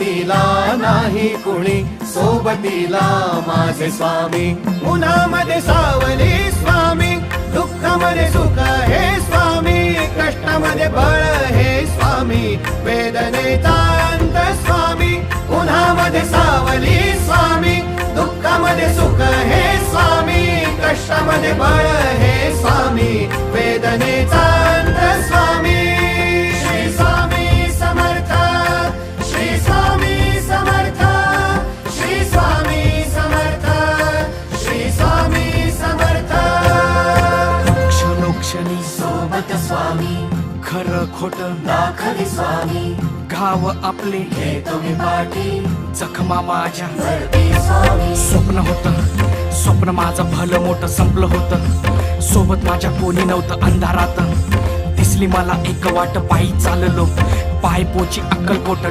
सोबतीला नाही कुणी, सोबतीला माझे स्वामी. उन्हामध्ये सावली स्वामी, दुःखामध्ये सुख हे स्वामी, कष्टामध्ये बळ हे स्वामी, वेदनेचा अंत स्वामी. उन्हामध्ये सावली स्वामी, दुःखामध्ये सुख हे स्वामी, कष्टामध्ये बळ हे स्वामी, वेदनेचा अंत स्वामी. श्री स्वामी समर्थ, श्री स्वामी समर्थ, श्री स्वामी समर्थ, श्री स्वामी समर्थ. क्षणोक्षणी सोबत स्वामी, खरं खोट दाखले स्वामी, घाव आपले हे तुम्ही पाठी जखमा माझ्या. भरती स्वामी. स्वप्न माझं भलं मोठं संपलं होतं. सोबत माझ्या कोणी नव्हतं अंधारात. दिसली मला एक वाट, पायी चाललो पाय पोची अक्कलकोट.